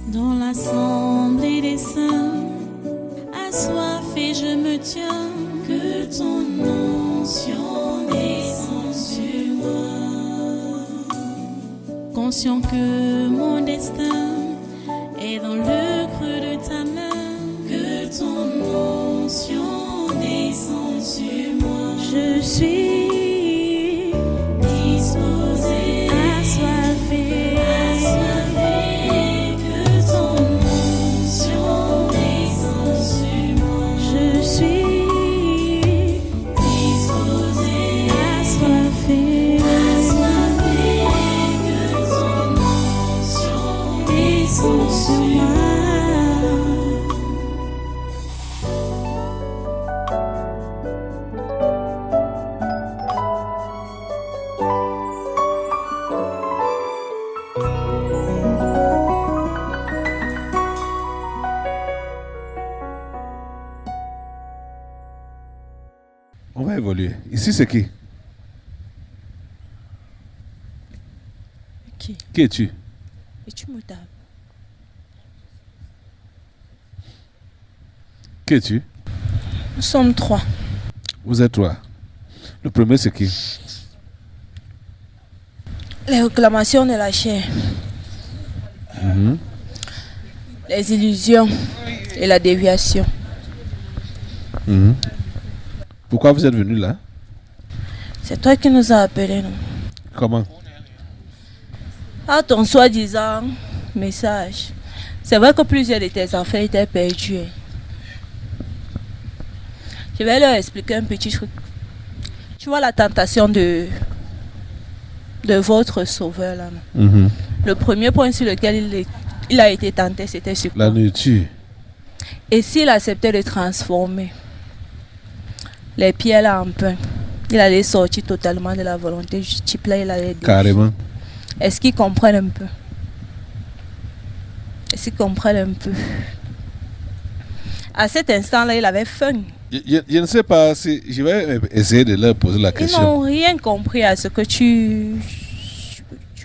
Dans l'assemblée des saints, assoiffé je me tiens, que ton onction descende sur moi. Conscient que mon destin est dans le creux de ta main, que ton onction descende sur moi. Je suis disposé, assoiffé, que ton onction descende sur moi. Je suis disposé, assoiffé, que ton onction descende sur moi. On va évoluer. Ici, c'est qui? Qui? Qui es-tu? Es-tu motable? Qui es-tu? Nous sommes 3. Vous êtes 3. Le premier, c'est qui? Les réclamations de la chair, les illusions et la déviation. Pourquoi vous êtes venu là? C'est toi qui nous as appelés, non? Comment? À ton soi-disant message. C'est vrai que plusieurs de tes enfants étaient perdus. Je vais leur expliquer un petit truc. Tu vois la tentation de votre sauveur là, non? Le premier point sur lequel il a été tenté, c'était sur La quoi? nourriture. Et s'il acceptait de transformer les pierres là en pain, il allait sortir totalement de la volonté du type là, il allait dire. Carrément. Est-ce qu'ils comprennent un peu? Est-ce qu'ils comprennent un peu? À cet instant-là, il avait faim. Je ne sais pas si je vais essayer de leur poser la Ils question. n'ont rien compris à ce que tu...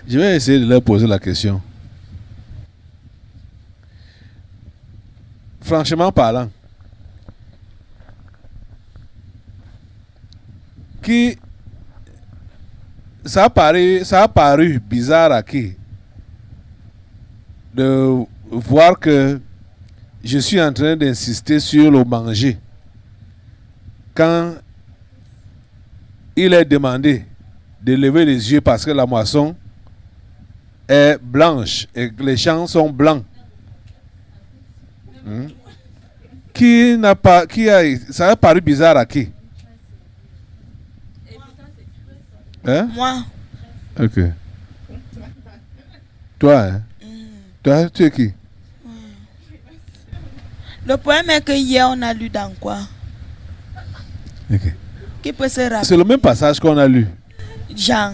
Je vais essayer de leur poser la question. Franchement parlant, ça a paru bizarre à qui de voir que je suis en train d'insister sur le manger quand il est demandé de lever les yeux parce que la moisson est blanche et que les champs sont blancs. Ça a paru bizarre à qui? Hein? Moi, Ok. Toi, hein? Toi, tu es qui? Le problème est que hier, on a lu dans quoi? Ok. Qui peut se rappeler? C'est le même passage qu'on a lu. Jean.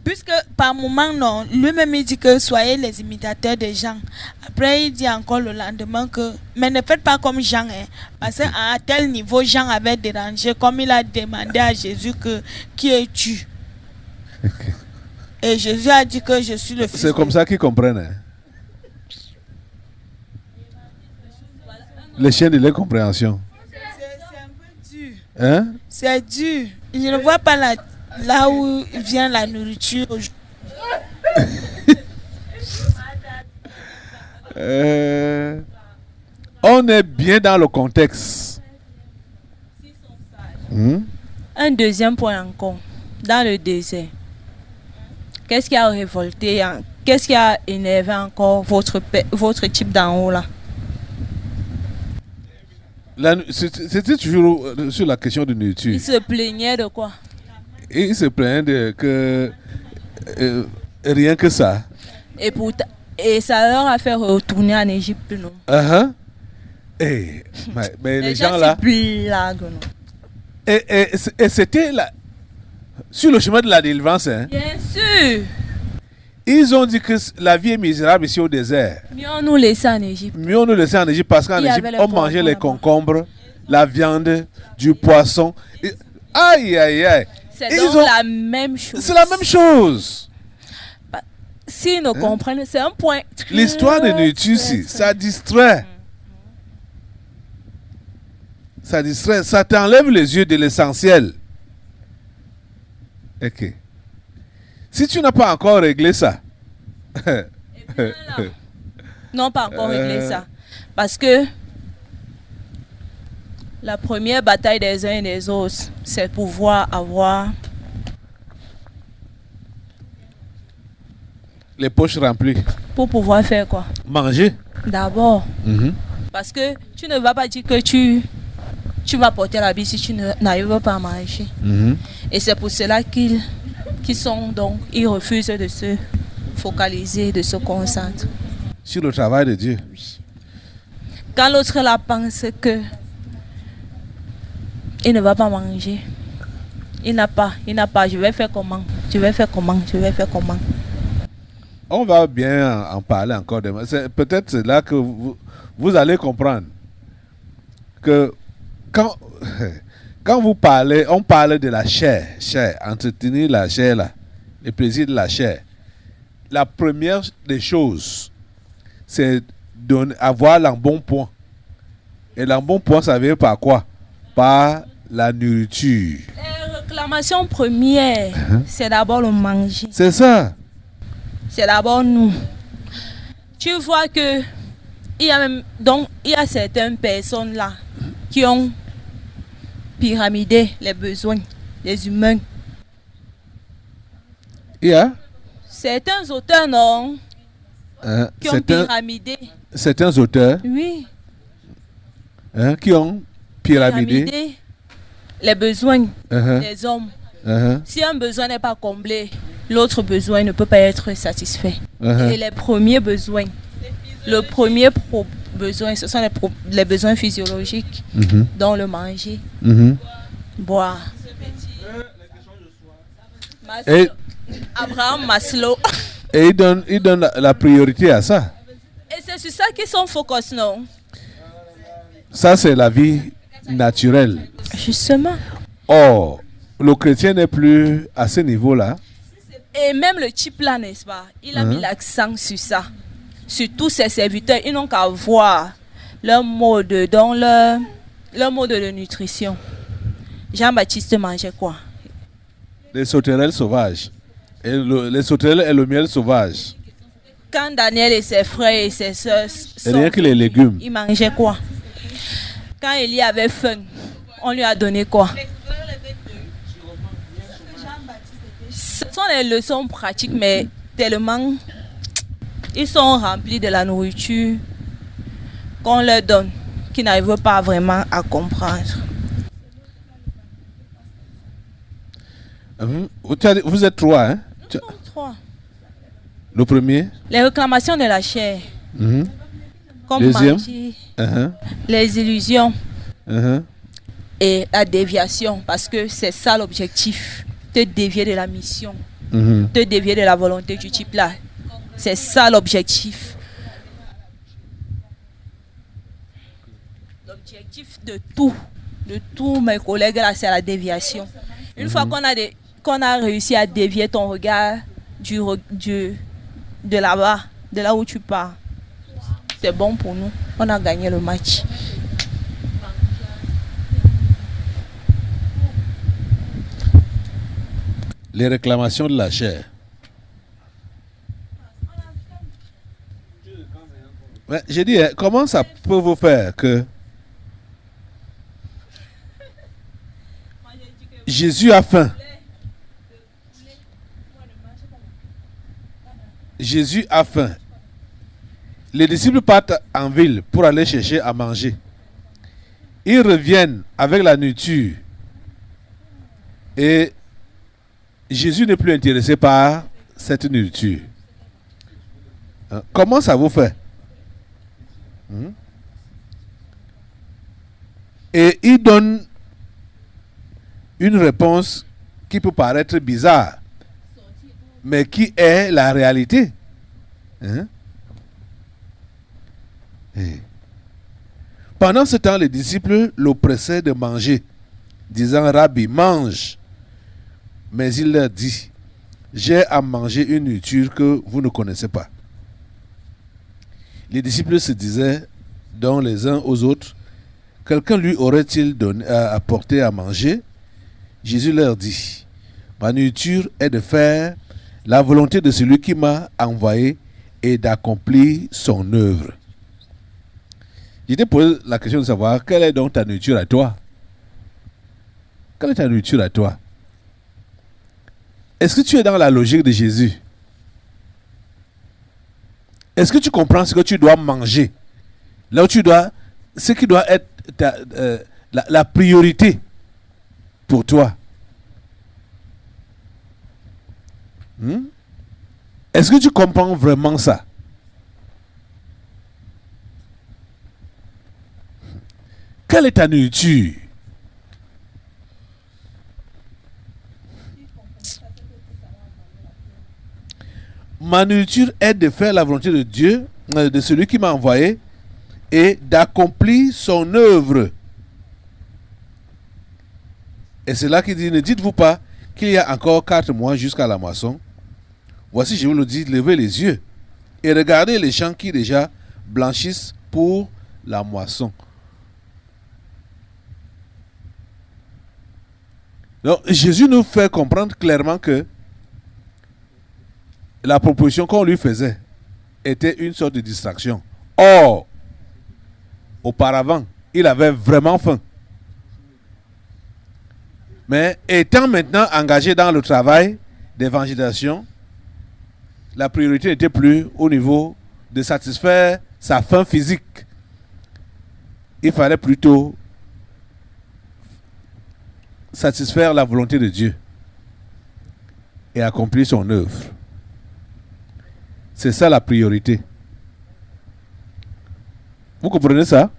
Puisque par moment, non, lui-même il dit que soyez les imitateurs de Jean. Après, il dit encore le lendemain que, mais ne faites pas comme Jean, hein, parce qu'à tel niveau, Jean avait dérangé, comme il a demandé à Jésus que, qui es-tu? Ok. Et Jésus a dit que je suis le fils. C'est comme ça qu'ils comprennent. Hein? Les chiens de l'incompréhension. C'est un peu dur. Hein? C'est dur. Je ne vois pas là où vient la nourriture. On est bien dans le contexte. un deuxième point encore. Dans le désert, qu'est-ce qui a révolté, qu'est-ce qui a énervé encore votre type d'en haut là? C'était toujours sur la question de nourriture. Il se plaignait de quoi? Et il se plaignait de que rien que ça. Et ça leur a fait retourner en Égypte, non? Mais les gens se là. blaguent, non? Et c'était là, sur le chemin de la délivrance. Hein, Bien sûr. ils ont dit que la vie est misérable ici au désert. Mieux on nous laissait en Égypte. Mieux on nous laissait en Égypte parce qu'en Il y Égypte, avait les on mangeait poivrons les là-bas. concombres, la viande, du poisson. Aïe, aïe, aïe. C'est Ils donc ont- la même chose. C'est la même chose. S'ils ne comprennent, c'est un point. L'histoire de nourriture, très, ça distrait. Ça distrait, ça t'enlève les yeux de l'essentiel. Ok. Si tu n'as pas encore réglé ça, Non, pas encore réglé ça. Parce que la première bataille des uns et des autres, c'est pouvoir avoir les poches remplies. pour pouvoir faire quoi? Manger. D'abord, Mhm. parce que tu ne vas pas dire que tu vas porter la vie si tu n'arrives pas à manger. Mhm. Et c'est pour cela qu'ils refusent de se focaliser, de se concentrer. Sur le travail de Dieu. Quand l'autre là pense que il ne va pas manger, il n'a pas, je vais faire comment? On va bien en parler encore demain. Peut-être c'est là que vous allez comprendre que quand vous parlez, on parle de la chair, entretenir la chair là, le plaisir de la chair. La première des choses, c'est avoir l'embonpoint. Et l'embonpoint, ça vient par quoi? Par la nourriture. La réclamation première, c'est d'abord le manger. C'est ça. C'est d'abord nous. Tu vois que il y a certaines personnes là qui ont pyramidé les besoins des humains. Certains auteurs non qui ont pyramidé. Certains auteurs Oui. Qui ont pyramidé les besoins des hommes. Si un besoin n'est pas comblé, l'autre besoin ne peut pas être satisfait. Et les premiers besoins, le premier besoin, ce sont les besoins physiologiques, dont le manger, boire. Abraham Maslow. Et il donne la priorité à ça. Et c'est sur ça qu'ils sont focus, non? Ça, c'est la vie naturelle. Justement. Or, le chrétien n'est plus à ce niveau-là. Et même le type là, n'est-ce pas? Il a mis l'accent sur ça. Sur tous ses serviteurs, ils n'ont qu'à voir leur mode de nutrition. Jean-Baptiste mangeait quoi? Les sauterelles sauvages. Les sauterelles et le miel sauvage. Quand Daniel et ses frères et ses soeurs rien que les légumes. Ils mangeaient quoi? Quand Élie avait faim, on lui a donné quoi? Ce sont les leçons pratiques, mais tellement ils sont remplis de la nourriture qu'on leur donne, qu'ils n'arrivent pas vraiment à comprendre. Vous êtes trois, hein? Nous sommes trois. Le premier? Les réclamations de la chair. Comme deuxième? manger, les illusions Uh-huh. et la déviation, parce que c'est ça l'objectif, te dévier de la mission, te dévier de la volonté du type là. C'est ça l'objectif. L'objectif de tous mes collègues là, c'est la déviation. Une fois qu'on a réussi à dévier ton regard de là-bas, de là où tu pars, c'est bon pour nous. On a gagné le match. Les réclamations de la chair. Mais j'ai dit, comment ça peut vous faire que Jésus a faim? Jésus a faim. Les disciples partent en ville pour aller chercher à manger. Ils reviennent avec la nourriture. Et Jésus n'est plus intéressé par cette nourriture. Comment ça vous fait? Et il donne une réponse qui peut paraître bizarre, mais qui est la réalité. Pendant ce temps, les disciples le pressaient de manger, disant: Rabbi, mange. Mais il leur dit: j'ai à manger une nourriture que vous ne connaissez pas. Les disciples se disaient donc les uns aux autres, quelqu'un lui aurait-il apporté à manger? Jésus leur dit, ma nourriture est de faire la volonté de celui qui m'a envoyé et d'accomplir son œuvre. Je te pose la question de savoir quelle est donc ta nourriture à toi? Quelle est ta nourriture à toi? Est-ce que tu es dans la logique de Jésus? Est-ce que tu comprends ce que tu dois manger? Là où tu dois, ce qui doit être la priorité pour toi. Est-ce que tu comprends vraiment ça? Quelle est ta nourriture? Ma nourriture est de faire la volonté de Dieu, de celui qui m'a envoyé, et d'accomplir son œuvre. Et c'est là qu'il dit, ne dites-vous pas qu'il y a encore 4 mois jusqu'à la moisson. Voici, je vous le dis, levez les yeux et regardez les champs qui déjà blanchissent pour la moisson. Donc, Jésus nous fait comprendre clairement que la proposition qu'on lui faisait était une sorte de distraction. Or, auparavant, il avait vraiment faim. Mais étant maintenant engagé dans le travail d'évangélisation, la priorité n'était plus au niveau de satisfaire sa faim physique. Il fallait plutôt satisfaire la volonté de Dieu et accomplir son œuvre. C'est ça la priorité. Vous comprenez ça?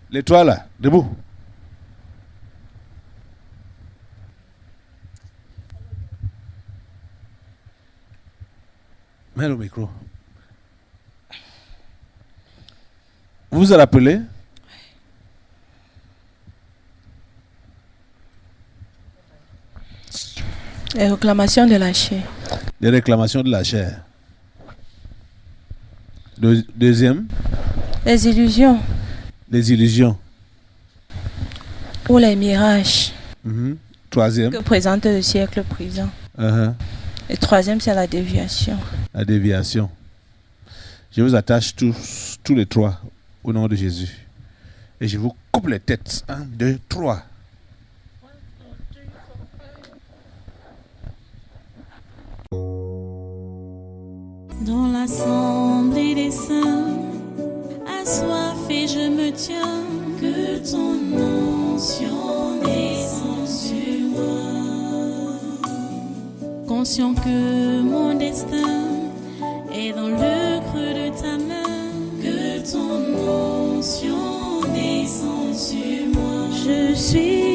Les trois là, debout. Mets le micro. Vous vous rappelez? Les réclamations de la chair. Les réclamations de la chair. Deuxième? Les illusions. Les illusions. Ou les mirages. Troisième? Que présente le siècle présent. Et troisième, c'est la déviation. La déviation. Je vous attache tous les trois au nom de Jésus. Et je vous coupe les têtes. 1, 2, 3. Dans l'assemblée des saints, assoiffé je me tiens, que ton onction descende sur moi. Conscient que mon destin est dans le creux de ta main, que ton onction descende sur moi. Je suis